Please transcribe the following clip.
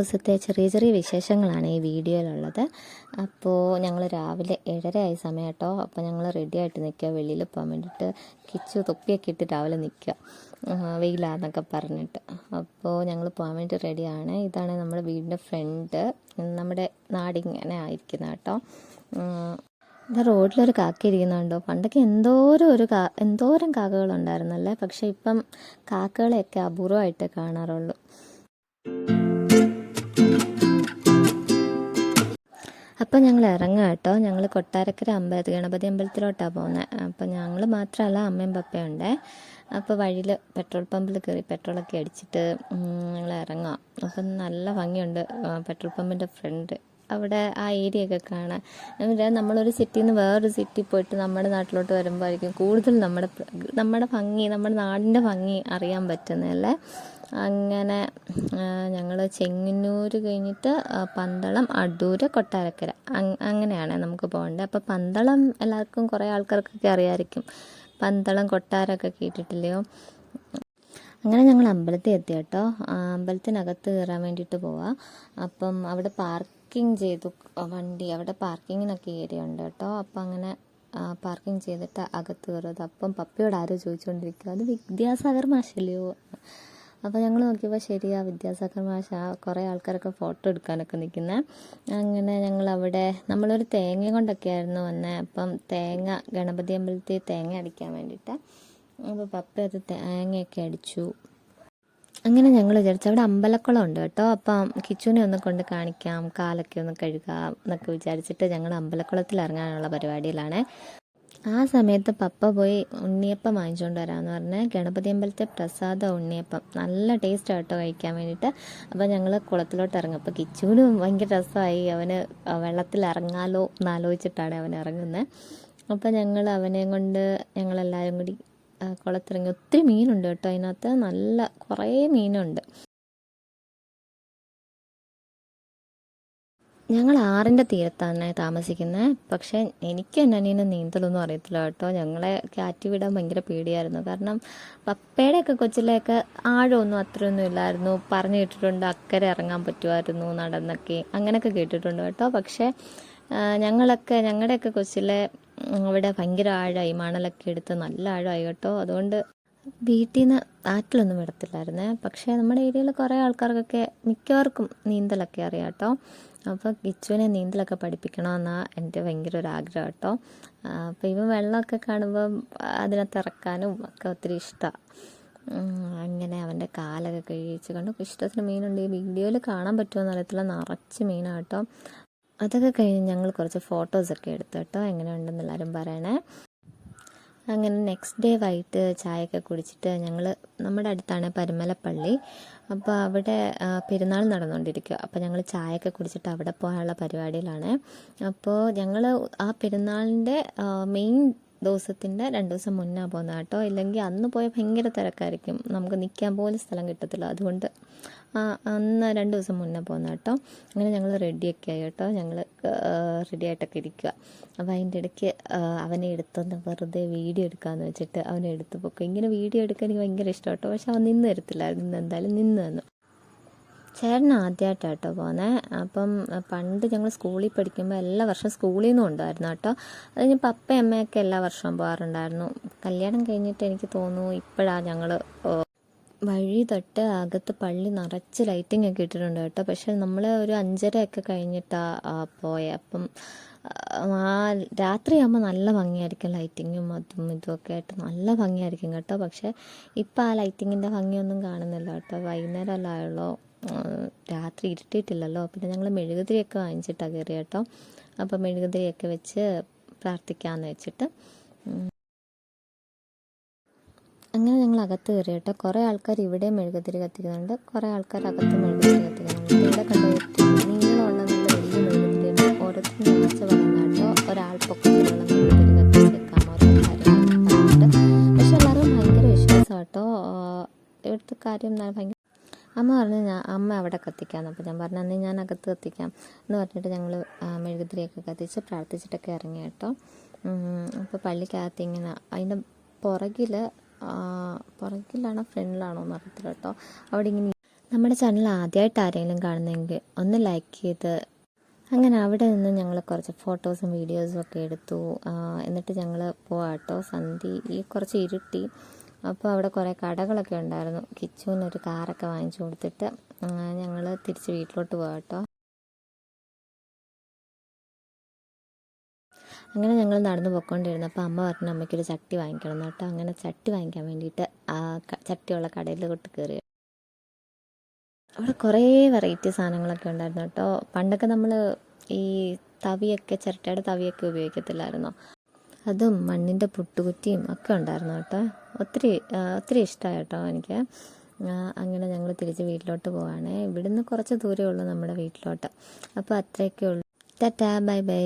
ദിവസത്തെ ചെറിയ ചെറിയ വിശേഷങ്ങളാണ് ഈ വീഡിയോയിലുള്ളത്. അപ്പോൾ ഞങ്ങൾ രാവിലെ 7:30 ആയ സമയം കേട്ടോ. അപ്പോൾ ഞങ്ങൾ റെഡി ആയിട്ട് നിൽക്കുക, വെളിയിൽ പോകാൻ വേണ്ടിയിട്ട്. കിച്ചു തൊപ്പിയൊക്കെ ഇട്ട് രാവിലെ നിൽക്കുക, വെയിലാന്നൊക്കെ പറഞ്ഞിട്ട്. അപ്പോൾ ഞങ്ങൾ പോകാൻ വേണ്ടി റെഡിയാണ്. ഇതാണ് നമ്മുടെ വീടിൻ്റെ ഫ്രണ്ട്. നമ്മുടെ നാടിങ്ങനെ ആയിരിക്കുന്ന കേട്ടോ. ഇത് റോഡിലൊരു കാക്ക ഇരിക്കുന്നുണ്ടോ. പണ്ടൊക്കെ എന്തോരം കാക്കകളുണ്ടായിരുന്നല്ലേ. പക്ഷെ ഇപ്പം കാക്കകളെയൊക്കെ അപൂർവമായിട്ട് കാണാറുള്ളൂ. അപ്പം ഞങ്ങൾ ഇറങ്ങുക കേട്ടോ. ഞങ്ങൾ കൊട്ടാരക്കര ഗണപതി അമ്പലത്തിലോട്ടാണ് പോകുന്നത്. അപ്പം ഞങ്ങൾ മാത്രമല്ല, അമ്മയും പപ്പയും ഉണ്ടേ. അപ്പോൾ വഴിയിൽ പെട്രോൾ പമ്പിൽ കയറി പെട്രോളൊക്കെ അടിച്ചിട്ട് ഞങ്ങൾ ഇറങ്ങാം. അപ്പം നല്ല ഭംഗിയുണ്ട് പെട്രോൾ പമ്പിൻ്റെ ഫ്രണ്ട്. അവിടെ ആ ഏരിയ ഒക്കെ കാണാൻ. നമ്മളൊരു സിറ്റിയിൽ നിന്ന് വേറൊരു സിറ്റി പോയിട്ട് നമ്മുടെ നാട്ടിലോട്ട് വരുമ്പോഴായിരിക്കും കൂടുതൽ നമ്മുടെ ഭംഗി, നമ്മുടെ നാടിൻ്റെ ഭംഗി അറിയാൻ പറ്റുന്നതല്ലേ. അങ്ങനെ ഞങ്ങൾ ചെങ്ങന്നൂർ കഴിഞ്ഞിട്ട് പന്തളം, അടൂർ, കൊട്ടാരക്കര അങ്ങനെയാണ് നമുക്ക് പോകേണ്ടത്. അപ്പോൾ പന്തളം എല്ലാവർക്കും കുറേ ആൾക്കാർക്കൊക്കെ അറിയാമായിരിക്കും. പന്തളം കൊട്ടാരമൊക്കെ കേട്ടിട്ടില്ലയോ. അങ്ങനെ ഞങ്ങൾ അമ്പലത്തിൽ എത്തി കേട്ടോ. അമ്പലത്തിനകത്ത് കയറാൻ വേണ്ടിയിട്ട് പോവാം. അപ്പം അവിടെ പാർക്കിംഗ് ചെയ്തു വണ്ടി. അവിടെ പാർക്കിങ്ങിനൊക്കെ ഏരിയ ഉണ്ട് കേട്ടോ. അപ്പം അങ്ങനെ പാർക്കിംഗ് ചെയ്തിട്ട് അകത്ത് കയറുന്നത്. അപ്പം പപ്പയോട് ആരോ ചോദിച്ചുകൊണ്ടിരിക്കുക, അത് വിദ്യാസാഗർ മാഷല്ലയോ. അപ്പോൾ ഞങ്ങൾ നോക്കിയപ്പോൾ ശരിയാ, വിദ്യാസാഗർ മാഷ. കുറേ ആൾക്കാരൊക്കെ ഫോട്ടോ എടുക്കാനൊക്കെ നിൽക്കുന്നത്. അങ്ങനെ ഞങ്ങളവിടെ നമ്മളൊരു തേങ്ങ കൊണ്ടൊക്കെ ആയിരുന്നു വന്നത്. അപ്പം ഗണപതി അമ്പലത്തിൽ തേങ്ങ അടിക്കാൻ വേണ്ടിയിട്ട്. അപ്പോൾ പപ്പ അത് തേങ്ങയൊക്കെ അടിച്ചു. അങ്ങനെ ഞങ്ങൾ വിചാരിച്ചു അവിടെ അമ്പലക്കുളം ഉണ്ട് കേട്ടോ. അപ്പം കിച്ചുവിനെ ഒന്ന് കൊണ്ട് കാണിക്കാം, കാലൊക്കെ ഒന്ന് കഴുകാം എന്നൊക്കെ വിചാരിച്ചിട്ട് ഞങ്ങൾ അമ്പലക്കുളത്തിൽ ഇറങ്ങാനുള്ള പരിപാടിയിലാണ്. ആ സമയത്ത് പപ്പ പോയി ഉണ്ണിയപ്പം വാങ്ങിച്ചുകൊണ്ട് വരാമെന്ന് പറഞ്ഞ്. ഗണപതി അമ്പലത്തെ പ്രസാദ ഉണ്ണിയപ്പം നല്ല ടേസ്റ്റ് ആട്ടോ കഴിക്കാൻ വേണ്ടിയിട്ട്. അപ്പോൾ ഞങ്ങൾ കുളത്തിലോട്ട് ഇറങ്ങും. അപ്പോൾ കിച്ചുവിന് ഭയങ്കര രസമായി. അവന് വെള്ളത്തിൽ ഇറങ്ങാലോ എന്നാലോചിച്ചിട്ടാണ് അവൻ ഇറങ്ങുന്നത്. അപ്പോൾ അവനെയും കൊണ്ട് ഞങ്ങളെല്ലാവരും കൂടി കുളത്തിറങ്ങി. ഒത്തിരി മീനുണ്ട് കേട്ടോ അതിനകത്ത്, നല്ല കുറേ മീനുണ്ട്. ഞങ്ങൾ ആറിൻ്റെ തീരത്താണ് താമസിക്കുന്നത്. പക്ഷേ എനിക്ക് എൻ്റെ അനിയന് നീന്തലൊന്നും അറിയത്തില്ല കേട്ടോ. ഞങ്ങളെ കാറ്റ് വിടാൻ ഭയങ്കര പേടിയായിരുന്നു. കാരണം പപ്പയുടെയൊക്കെ കൊച്ചിലെയൊക്കെ ആഴമൊന്നും അത്രയൊന്നും ഇല്ലായിരുന്നു. പറഞ്ഞു കേട്ടിട്ടുണ്ട് അക്കരെ ഇറങ്ങാൻ പറ്റുമായിരുന്നു നടന്നൊക്കെ, അങ്ങനെയൊക്കെ കേട്ടിട്ടുണ്ട് കേട്ടോ. പക്ഷേ ഞങ്ങളുടെയൊക്കെ കൊച്ചിലെ അവിടെ ഭയങ്കര ആഴമായി, മണലൊക്കെ എടുത്ത് നല്ല ആഴമായി കേട്ടോ. അതുകൊണ്ട് വീട്ടിൽ നിന്ന് ആറ്റിലൊന്നും വിടത്തില്ലായിരുന്നേ. പക്ഷേ നമ്മുടെ ഏരിയയിൽ കുറേ ആൾക്കാർക്കൊക്കെ മിക്കവർക്കും നീന്തലൊക്കെ അറിയാം കേട്ടോ. അപ്പോൾ കിച്ചുവിനെ നീന്തലൊക്കെ പഠിപ്പിക്കണമെന്നാണ് എൻ്റെ ഭയങ്കര ഒരു ആഗ്രഹം കേട്ടോ. അപ്പോൾ ഇവൻ വെള്ളമൊക്കെ കാണുമ്പം അതിനകത്ത് ഇറക്കാനും ഒക്കെ ഒത്തിരി ഇഷ്ടമാണ്. അങ്ങനെ അവൻ്റെ കാലൊക്കെ കഴിച്ച് കണ്ടു. ഇഷ്ടത്തിന് മീനുണ്ട്. ഈ വീഡിയോയിൽ കാണാൻ പറ്റുമോ അറിയത്തില്ല, നിറച്ച് മീനാണ് കേട്ടോ. അതൊക്കെ കഴിഞ്ഞ് ഞങ്ങൾ കുറച്ച് ഫോട്ടോസൊക്കെ എടുത്തു കേട്ടോ. എങ്ങനെയുണ്ടെന്ന് എല്ലാവരും പറയണേ. അങ്ങനെ നെക്സ്റ്റ് ഡേ വൈകിട്ട് ചായയൊക്കെ കുടിച്ചിട്ട് നമ്മുടെ അടുത്താണ് പരുമലപ്പള്ളി. അപ്പോൾ അവിടെ പെരുന്നാൾ നടന്നുകൊണ്ടിരിക്കുക. അപ്പോൾ ഞങ്ങൾ ചായയൊക്കെ കുടിച്ചിട്ട് അവിടെ പോകാനുള്ള പരിപാടിയിലാണ്. അപ്പോൾ ഞങ്ങൾ ആ പെരുന്നാളിൻ്റെ മെയിൻ ദിവസത്തിൻ്റെ 2 ദിവസം മുന്നേ പോകുന്നത് കേട്ടോ. ഇല്ലെങ്കിൽ അന്ന് പോയാൽ ഭയങ്കര തിരക്കായിരിക്കും, നമുക്ക് നിൽക്കാൻ പോലും സ്ഥലം കിട്ടത്തില്ല. അതുകൊണ്ട് അന്ന് 2 ദിവസം മുന്നേ പോകുന്ന കേട്ടോ. അങ്ങനെ ഞങ്ങൾ റെഡിയൊക്കെ ആയി കേട്ടോ. ഞങ്ങൾ റെഡി ആയിട്ടൊക്കെ ഇരിക്കുക. അപ്പോൾ അതിൻ്റെ ഇടയ്ക്ക് അവനെ എടുത്തൊന്ന് വെറുതെ വീഡിയോ എടുക്കാമെന്ന് വെച്ചിട്ട് അവനെ എടുത്ത് പൊക്കും. ഇങ്ങനെ വീഡിയോ എടുക്കാൻ എനിക്ക് ഭയങ്കര ഇഷ്ടം കേട്ടോ. പക്ഷെ അവൻ നിന്ന് തരത്തില്ലായിരുന്നു. ഇന്ന് എന്തായാലും നിന്ന് തന്നു. ചേട്ടൻ ആദ്യമായിട്ടാട്ടോ പോകുന്നത്. അപ്പം പണ്ട് ഞങ്ങൾ സ്കൂളിൽ പഠിക്കുമ്പോൾ എല്ലാ വർഷവും സ്കൂളിൽ നിന്നും ഉണ്ടായിരുന്നു കേട്ടോ. അത് കഴിഞ്ഞ് പപ്പയും അമ്മയൊക്കെ എല്ലാ വർഷവും പോകാറുണ്ടായിരുന്നു. കല്യാണം കഴിഞ്ഞിട്ട് എനിക്ക് തോന്നുന്നു ഇപ്പോഴാണ് ഞങ്ങൾ വഴി തൊട്ട് അകത്ത് പള്ളി നിറച്ച് ലൈറ്റിംഗ് ഒക്കെ ഇട്ടിട്ടുണ്ട് കേട്ടോ. പക്ഷെ നമ്മൾ ഒരു 5:30 കഴിഞ്ഞിട്ടാണ് പോയത്. അപ്പം രാത്രിയാകുമ്പോൾ നല്ല ഭംഗിയായിരിക്കും, ലൈറ്റിങ്ങും അതും ഇതുമൊക്കെ ആയിട്ട് നല്ല ഭംഗിയായിരിക്കും കേട്ടോ. പക്ഷെ ഇപ്പം ആ ലൈറ്റിങ്ങിൻ്റെ ഭംഗിയൊന്നും കാണുന്നില്ല കേട്ടോ. വൈകുന്നേരം ആയുള്ളൂ, രാത്രി ഇരുട്ടിയിട്ടില്ലല്ലോ. പിന്നെ ഞങ്ങൾ മെഴുകുതിരിയൊക്കെ വാങ്ങിച്ചിട്ടാണ് കയറി കേട്ടോ. അപ്പോൾ മെഴുകുതിരിയൊക്കെ വെച്ച് പ്രാർത്ഥിക്കാമെന്ന് വെച്ചിട്ട് അങ്ങനെ ഞങ്ങൾ അകത്ത് കയറി കേട്ടോ. കുറേ ആൾക്കാർ ഇവിടെ മെഴുകുതിരി കത്തിക്കുന്നുണ്ട്, കുറേ ആൾക്കാർ അകത്ത് മെഴുകുതിരി കത്തിക്കുന്നുണ്ട്. ഇവിടെ കണ്ടു നീളമുള്ള നല്ല വലിയ മെഴുകുതിരിയുണ്ട്. ഓരോരുത്തരും വിളിച്ച് പറയുന്ന കേട്ടോ, ഒരാൾ പൊക്കത്തിലുള്ള മെഴുകുതിരി കത്തിച്ചേക്കാം ഓരോ കാര്യങ്ങളൊക്കെ പറഞ്ഞിട്ട്. പക്ഷെ എല്ലാവരും ഭയങ്കര വിശ്വാസം കേട്ടോ. ഇവിടുത്തെ കാര്യം ഭയങ്കര. അമ്മ പറഞ്ഞു അമ്മ അവിടെ കത്തിക്കാമെന്ന്. അപ്പോൾ ഞാൻ പറഞ്ഞു അന്നേ ഞാൻ അകത്ത് കത്തിക്കാം എന്ന് പറഞ്ഞിട്ട് ഞങ്ങൾ മെഴുകുതിരിയൊക്കെ കത്തിച്ച് പ്രാർത്ഥിച്ചിട്ടൊക്കെ ഇറങ്ങി കേട്ടോ. അപ്പോൾ പള്ളിക്കകത്ത് ഇങ്ങനെ അതിൻ്റെ പുറകിലാണോ ഫ്രണ്ടിലാണോ എന്ന് അറിയത്തില്ല കേട്ടോ. അവിടെ ഇങ്ങനെ നമ്മുടെ ചാനൽ ആദ്യമായിട്ട് ആരെങ്കിലും കാണുന്നെങ്കിൽ ഒന്ന് ലൈക്ക് ചെയ്ത്. അങ്ങനെ അവിടെ നിന്ന് ഞങ്ങൾ കുറച്ച് ഫോട്ടോസും വീഡിയോസും ഒക്കെ എടുത്തു. എന്നിട്ട് ഞങ്ങൾ പോവാട്ടോ. കുറച്ച് ഇരുട്ടി. അപ്പോൾ അവിടെ കുറേ കടകളൊക്കെ ഉണ്ടായിരുന്നു. കിച്ചുവിനൊരു കാറൊക്കെ വാങ്ങിച്ചു കൊടുത്തിട്ട് ഞങ്ങൾ തിരിച്ച് വീട്ടിലോട്ട് പോവാട്ടോ. അങ്ങനെ ഞങ്ങൾ നടന്നു പോയിക്കൊണ്ടിരുന്നു. അപ്പോൾ അമ്മ പറഞ്ഞു അമ്മയ്ക്കൊരു ചട്ടി വാങ്ങിക്കണം കേട്ടോ. അങ്ങനെ ചട്ടി വാങ്ങിക്കാൻ വേണ്ടിയിട്ട് ചട്ടിയുള്ള കടയിലോട്ട് കയറി. അവിടെ കുറേ വെറൈറ്റി സാധനങ്ങളൊക്കെ ഉണ്ടായിരുന്നു കേട്ടോ. പണ്ടൊക്കെ നമ്മൾ ഈ ചിരട്ടയുടെ തവിയൊക്കെ ഉപയോഗിക്കത്തില്ലായിരുന്നോ? അതും മണ്ണിൻ്റെ പുട്ടുകുറ്റിയും ഒക്കെ ഉണ്ടായിരുന്നു കേട്ടോ. ഒത്തിരി ഇഷ്ടമായി കേട്ടോ എനിക്ക്. അങ്ങനെ ഞങ്ങൾ തിരിച്ച് വീട്ടിലോട്ട് പോവാണേ. ഇവിടുന്ന് കുറച്ച് ദൂരമേ ഉള്ളൂ നമ്മുടെ വീട്ടിലോട്ട്. അപ്പോൾ അത്രയൊക്കെ ഉള്ളൂ. Tata, bye bye.